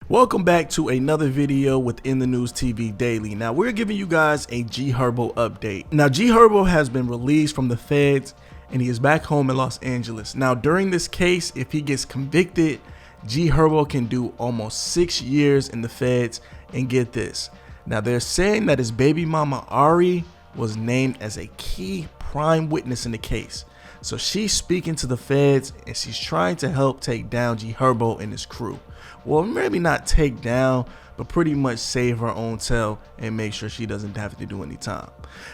Welcome back to another video within the News TV Daily. Now we're giving you guys a GHerbo update. Now GHerbo has been released from the feds and he is back home in Los Angeles. Now during this case, if he gets convicted, GHerbo can do almost 6 years in the feds. And get this, now they're saying that his baby mama Ari was named as a key prime witness in the case. So she's speaking to the feds and she's trying to help take down GHerbo and his crew. Well, maybe not take down, but pretty much save her own tail and make sure she doesn't have to do any time.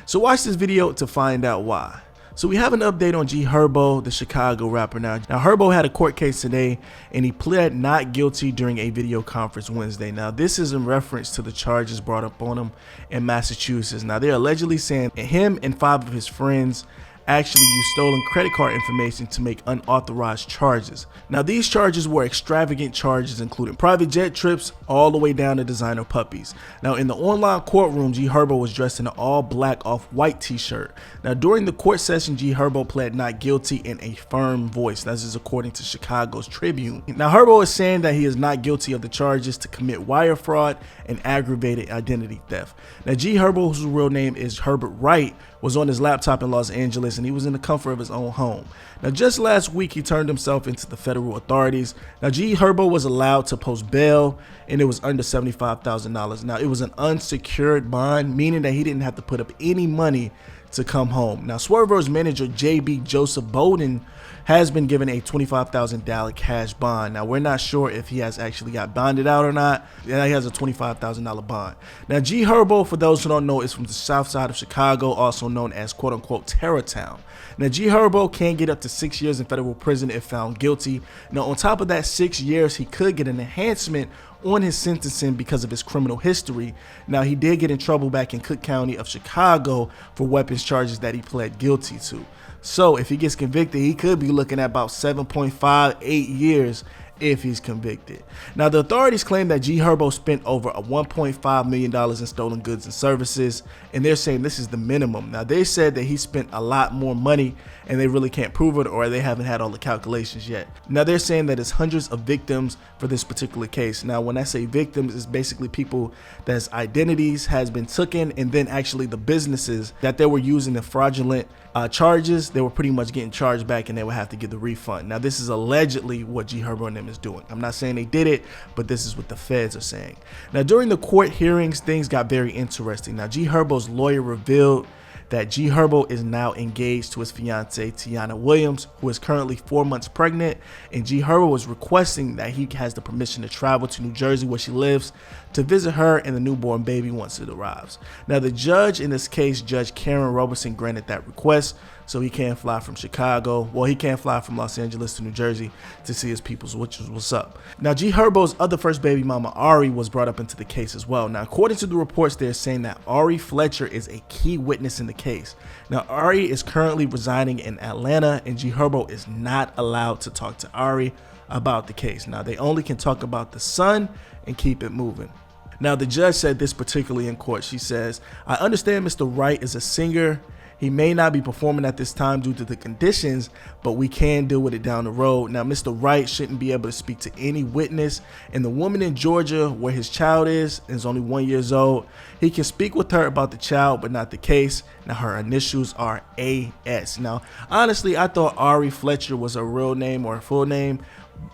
So watch this video to find out why. So we have an update on GHerbo, the Chicago rapper. Now Herbo had a court case today and he pled not guilty during a video conference Wednesday. Now this is in reference to the charges brought up on him in Massachusetts. Now they're allegedly saying him and 5 of his friends actually used stolen credit card information to make unauthorized charges. Now these charges were extravagant charges including private jet trips all the way down to designer puppies. Now in the online courtroom, GHerbo was dressed in an all black off-white t-shirt. Now during the court session, GHerbo pled not guilty in a firm voice. This is according to Chicago's Tribune. Now Herbo is saying that he is not guilty of the charges to commit wire fraud and aggravated identity theft. Now GHerbo, whose real name is Herbert Wright, was on his laptop in Los Angeles and he was in the comfort of his own home. Now just last week he turned himself into the federal authorities. Now GHerbo was allowed to post bail and it was under $75,000. Now it was an unsecured bond, meaning that he didn't have to put up any money to come home. Now Swervo's manager Joesph Bowden has been given a $25,000 cash bond. Now we're not sure if he has actually got bonded out or not. Yeah, he has a $25,000 bond. Now GHerbo, for those who don't know, is from the south side of Chicago, also known as quote unquote Terror Town. Now GHerbo can get up to 6 years in federal prison if found guilty. Now on top of that 6 years, he could get an enhancement on his sentencing because of his criminal history. Now he did get in trouble back in Cook County of Chicago for weapons charges that he pled guilty to. So if he gets convicted, he could be looking at about 7.58 years if he's convicted. Now the authorities claim that GHerbo spent over $1.5 million in stolen goods and services, and they're saying this is the minimum. Now they said that he spent a lot more money and they really can't prove it, or they haven't had all the calculations yet. Now they're saying that it's hundreds of victims for this particular case. Now when I say victims, it's basically people that's identities has been taken, and then actually the businesses that they were using the fraudulent charges, they were pretty much getting charged back and they would have to get the refund. Now this is allegedly what GHerbo and them is doing. I'm not saying they did it, but this is what the feds are saying. Now during the court hearings, things got very interesting. Now GHerbo's lawyer revealed that GHerbo is now engaged to his fiancee Tiana Williams, who is currently 4 months pregnant, and GHerbo was requesting that he has the permission to travel to New Jersey where she lives to visit her and the newborn baby once it arrives. Now the judge in this case, Judge Karen Robertson, granted that request, so he can't fly from Chicago. Well, he can't fly from Los Angeles to New Jersey to see his peoples, which is what's up. Now GHerbo's other first baby mama Ari was brought up into the case as well. Now according to the reports, they're saying that Ari Fletcher is a key witness in the case. Now Ari is currently residing in Atlanta and GHerbo is not allowed to talk to Ari about the case. Now they only can talk about the son and keep it moving. Now the judge said this particularly in court. She says, "I understand Mr. Wright is a singer. He may not be performing at this time due to the conditions, but we can deal with it down the road. Now, Mr. Wright shouldn't be able to speak to any witness, and the woman in Georgia where his child is only 1 year old. He can speak with her about the child, but not the case. Now, her initials are AS. Now, honestly, I thought Ari Fletcher was her real name or her full name.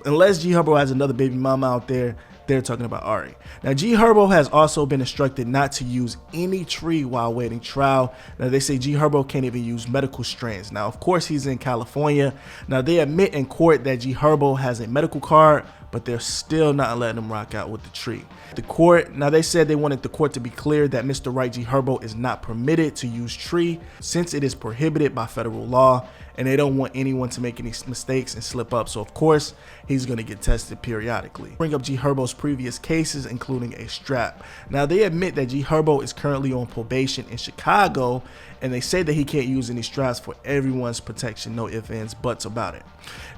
Unless GHerbo has another baby mama out there, they're talking about Ari. Now GHerbo has also been instructed not to use any tree while awaiting trial. Now they say GHerbo can't even use medical strands. Now of course he's in California. Now they admit in court that GHerbo has a medical card, but they're still not letting him rock out with the tree. The court, now they said they wanted the court to be clear that Mr. Wright GHerbo is not permitted to use tree since it is prohibited by federal law, and they don't want anyone to make any mistakes and slip up. So of course he's going to get tested periodically. Bring up GHerbo's previous cases, including a strap. Now they admit that GHerbo is currently on probation in Chicago, and they say that he can't use any straps for everyone's protection. No ifs, ands, buts about it.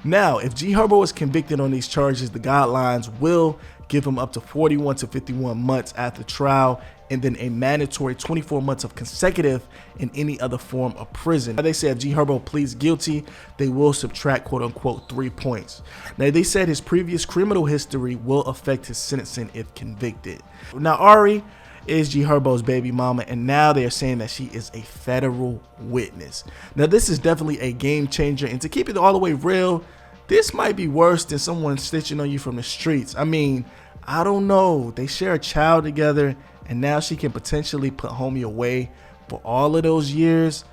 Now if GHerbo is convicted on these charges, the guidelines will give him up to 41 to 51 months after trial and then a mandatory 24 months of consecutive in any other form of prison. Now, they said if G Herbo pleads guilty, they will subtract quote unquote 3 points. Now, they said his previous criminal history will affect his sentencing if convicted. Now, Ari is G Herbo's baby mama, and now they are saying that she is a federal witness. Now, this is definitely a game changer, and to keep it all the way real, this might be worse than someone snitching on you from the streets. I mean, I don't know. They share a child together, and now she can potentially put homie away for all of those years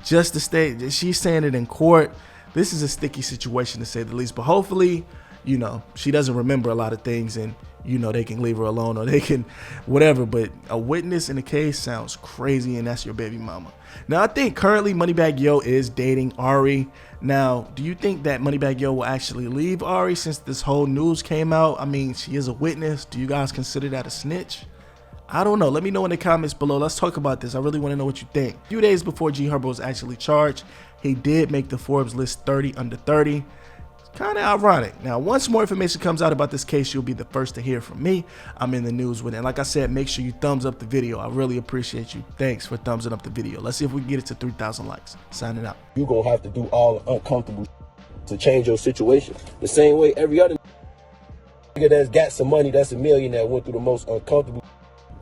just to stay. She's saying it in court. This is a sticky situation to say the least, but hopefully, you know, she doesn't remember a lot of things, and you know, they can leave her alone or they can whatever. But a witness in the case sounds crazy, and that's your baby mama. Now, I think currently Moneybagg Yo is dating Ari. Now, do you think that Moneybagg Yo will actually leave Ari since this whole news came out? I mean, she is a witness. Do you guys consider that a snitch? I don't know. Let me know in the comments below. Let's talk about this. I really want to know what you think. A few days before G Herbo was actually charged, he did make the Forbes list 30 under 30. Kind of ironic. Now, once more information comes out about this case, you'll be the first to hear from me. I'm in the news with it. And like I said, make sure you thumbs up the video. I really appreciate you. Thanks for thumbsing up the video. Let's see if we can get it to 3,000 likes. Signing out. You're going to have to do all the uncomfortable to change your situation. The same way every other nigga that's got some money, that's a millionaire, went through the most uncomfortable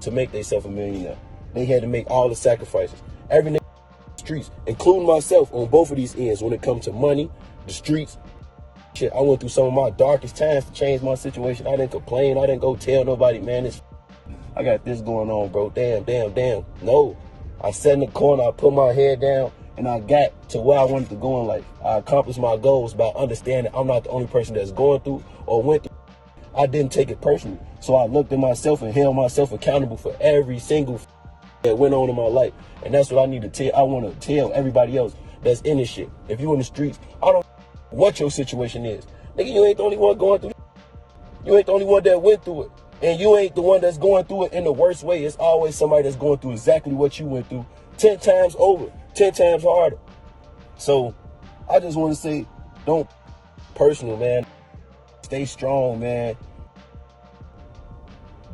to make themselves a millionaire. They had to make all the sacrifices. Every nigga in the streets, including myself on both of these ends, when it comes to money, the streets, shit, I went through some of my darkest times to change my situation. I didn't complain. I didn't go tell nobody, man, I got this going on, bro. Damn. No. I sat in the corner, I put my head down, and I got to where I wanted to go in life. I accomplished my goals by understanding I'm not the only person that's going through or went through. I didn't take it personally. So I looked at myself and held myself accountable for every single that went on in my life. And that's what I need to tell. I want to tell everybody else that's in this shit. If you in the streets, I don't what your situation is. Nigga, you ain't the only one going through it. You ain't the only one that went through it. And you ain't the one that's going through it in the worst way. It's always somebody that's going through exactly what you went through 10 times over, 10 times harder. So I just want to say, don't personal, man. Stay strong, man.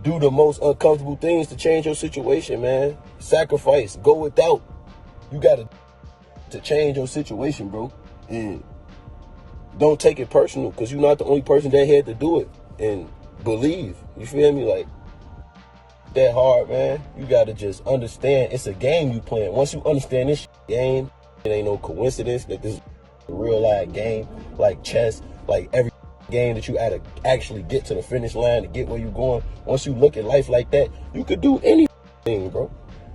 Do the most uncomfortable things to change your situation, man. Sacrifice. Go without. You got to change your situation, bro. And don't take it personal, because you're not the only person that had to do it. And believe, you feel me? Like, that hard, man. You got to just understand it's a game you playing. Once you understand this game, it ain't no coincidence that this is a real life game, like chess, like every game that you had to actually get to the finish line to get where you're going. Once you look at life like that, you could do anything, bro.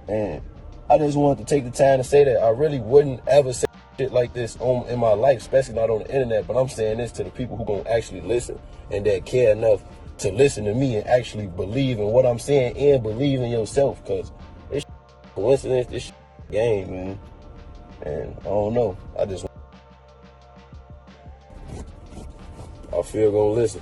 And I just wanted to take the time to say that I really wouldn't ever say shit like this in my life, especially not on the internet. But I'm saying this to the people who gonna actually listen and that care enough to listen to me and actually believe in what I'm saying and believe in yourself, because it's coincidence, this game, man. And I don't know. I feel gonna listen.